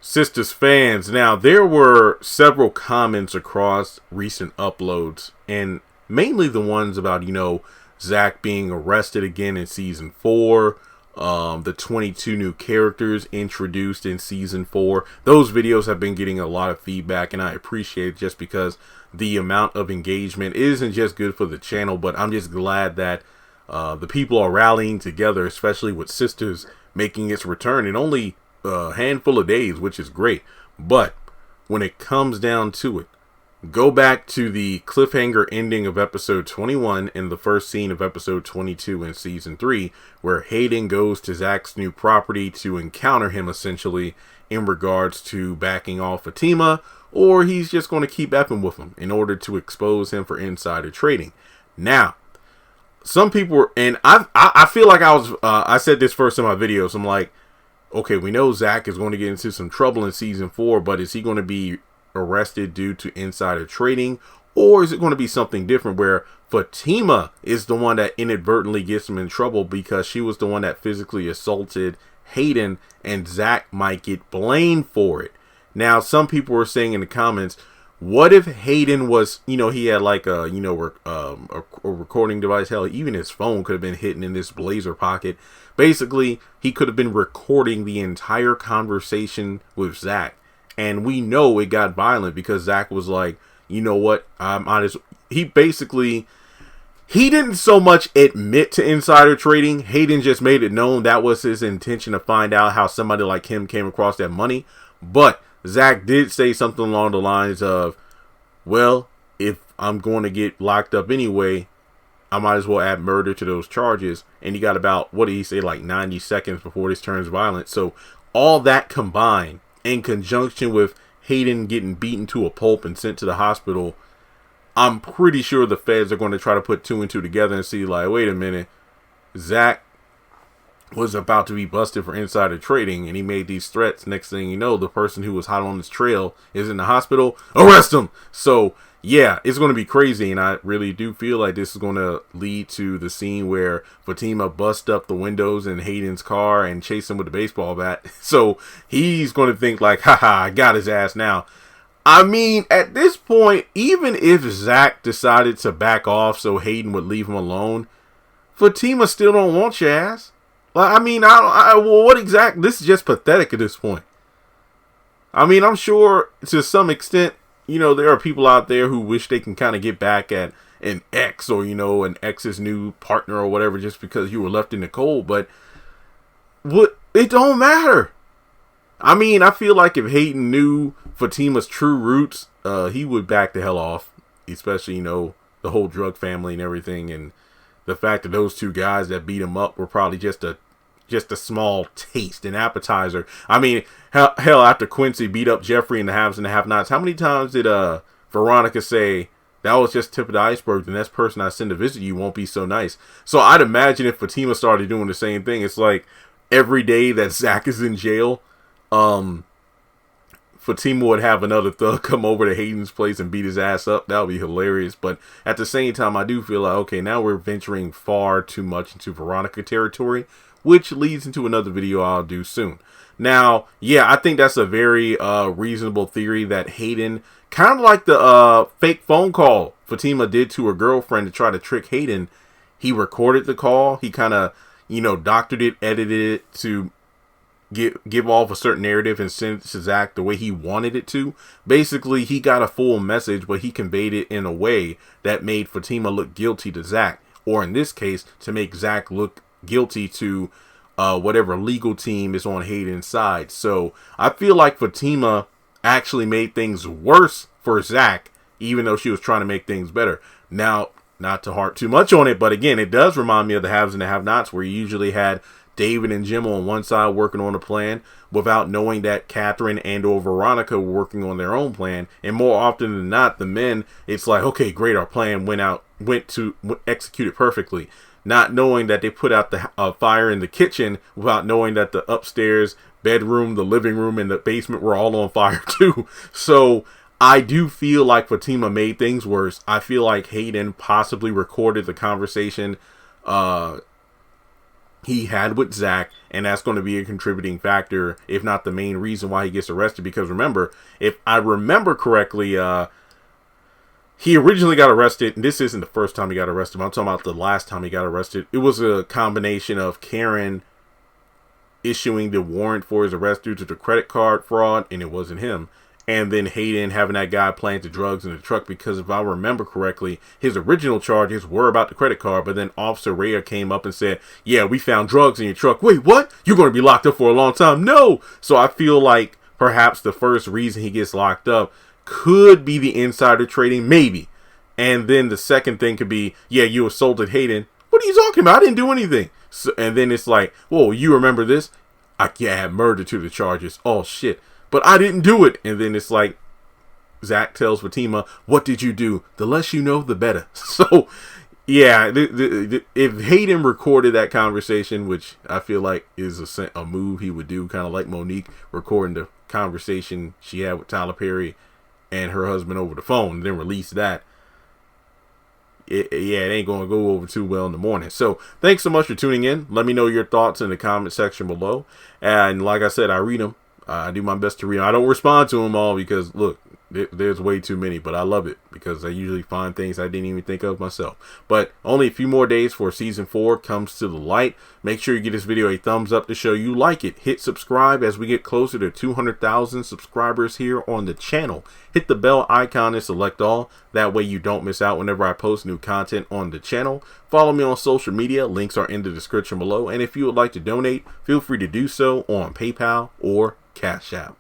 Sistas fans, now there were several comments across recent uploads, and mainly the ones about, Zac being arrested again in season 4, the 22 new characters introduced in season 4. Those videos have been getting a lot of feedback, and I appreciate it just because the amount of engagement isn't just good for the channel, but I'm just glad that the people are rallying together, especially with Sistas making its return in only a handful of days, which is great. But when it comes down to it, go back to the cliffhanger ending of episode 21 and the first scene of episode 22 in season 3, where Hayden goes to Zac's new property to encounter him, essentially in regards to backing off Fatima, or he's just going to keep effing with him in order to expose him for insider trading. Now, some people were, and I feel like I said this first in my videos, I'm like, okay, we know Zac is going to get into some trouble in season 4, but is he going to be arrested due to insider trading, or is it going to be something different where Fatima is the one that inadvertently gets him in trouble because she was the one that physically assaulted Hayden, and Zac might get blamed for it? Now, some people were saying in the comments, what if Hayden was, he had like a recording device, hell, even his phone could have been hidden in this blazer pocket. Basically, he could have been recording the entire conversation with Zac. And we know it got violent because Zac was like, you know what, he didn't so much admit to insider trading. Hayden just made it known that was his intention, to find out how somebody like him came across that money. But Zac did say something along the lines of, well, if I'm going to get locked up anyway, I might as well add murder to those charges. And he got about, what did he say, like 90 seconds before this turns violent. So all that combined, in conjunction with Hayden getting beaten to a pulp and sent to the hospital, I'm pretty sure the feds are going to try to put 2 and 2 together and see, like, wait a minute, Zac was about to be busted for insider trading, and he made these threats. Next thing you know, the person who was hot on his trail is in the hospital. Arrest him! So yeah, it's going to be crazy, and I really do feel like this is going to lead to the scene where Fatima busts up the windows in Hayden's car and chase him with a baseball bat. So he's going to think like, haha, I got his ass now. I mean, at this point, even if Zac decided to back off so Hayden would leave him alone, Fatima still don't want your ass. Like, I mean, well, what exactly? This is just pathetic at this point. I mean, I'm sure to some extent, there are people out there who wish they can kind of get back at an ex, or, an ex's new partner or whatever, just because you were left in the cold. But it don't matter. I mean, I feel like if Hayden knew Fatima's true roots, he would back the hell off, especially, the whole drug family and everything. And the fact that those 2 guys that beat him up were probably just a small taste, an appetizer. I mean, hell, after Quincy beat up Jeffrey in the haves and the have-nots, how many times did Veronica say, that was just tip of the iceberg, the next person I send to visit you won't be so nice? So I'd imagine if Fatima started doing the same thing, it's like every day that Zac is in jail, Fatima would have another thug come over to Hayden's place and beat his ass up. That would be hilarious. But at the same time, I do feel like, okay, now we're venturing far too much into Veronica territory, which leads into another video I'll do soon. Now, yeah, I think that's a very reasonable theory that Hayden, kind of like the fake phone call Fatima did to her girlfriend to try to trick Hayden, he recorded the call. He kind of, doctored it, edited it to give off a certain narrative and send it to Zac the way he wanted it to. Basically, he got a full message, but he conveyed it in a way that made Fatima look guilty to Zac, or in this case, to make Zac look guilty to whatever legal team is on Hayden's side. So I feel like Fatima actually made things worse for Zac, even though she was trying to make things better. Now, not to harp too much on it, but again, it does remind me of the haves and the have-nots, where you usually had David and Jim on one side working on a plan without knowing that Catherine and or Veronica were working on their own plan. And more often than not, the men, it's like, okay, great, our plan went to execute it perfectly. Not knowing that they put out the fire in the kitchen without knowing that the upstairs bedroom, the living room, and the basement were all on fire too. So I do feel like Fatima made things worse. I feel like Hayden possibly recorded the conversation he had with Zac, and that's going to be a contributing factor, if not the main reason why he gets arrested. Because remember, if I remember correctly, he originally got arrested, and this isn't the first time he got arrested, but I'm talking about the last time he got arrested. It was a combination of Karen issuing the warrant for his arrest due to the credit card fraud, and it wasn't him. And then Hayden having that guy plant the drugs in the truck, because if I remember correctly, his original charges were about the credit card, but then Officer Rhea came up and said, yeah, we found drugs in your truck. Wait, what? You're going to be locked up for a long time. No. So I feel like perhaps the first reason he gets locked up could be the insider trading, maybe. And then the second thing could be, yeah, you assaulted Hayden. What are you talking about? I didn't do anything. So, and then it's like, whoa, you remember this? I add murder to the charges. Oh, shit. But I didn't do it. And then it's like, Zac tells Fatima, what did you do? The less you know, the better. So, yeah, if Hayden recorded that conversation, which I feel like is a move he would do, kind of like Monique recording the conversation she had with Tyler Perry and her husband over the phone, and then release that, it ain't going to go over too well in the morning. So, thanks so much for tuning in. Let me know your thoughts in the comment section below. And like I said, I read them. I do my best to read them. I don't respond to them all because, look, there's way too many, but I love it because I usually find things I didn't even think of myself. But only a few more days for season 4 comes to the light. Make sure you give this video a thumbs up to show you like it. Hit subscribe as we get closer to 200,000 subscribers here on the channel. Hit the bell icon and select all. That way you don't miss out whenever I post new content on the channel. Follow me on social media. Links are in the description below. And if you would like to donate, feel free to do so on PayPal or Cash App.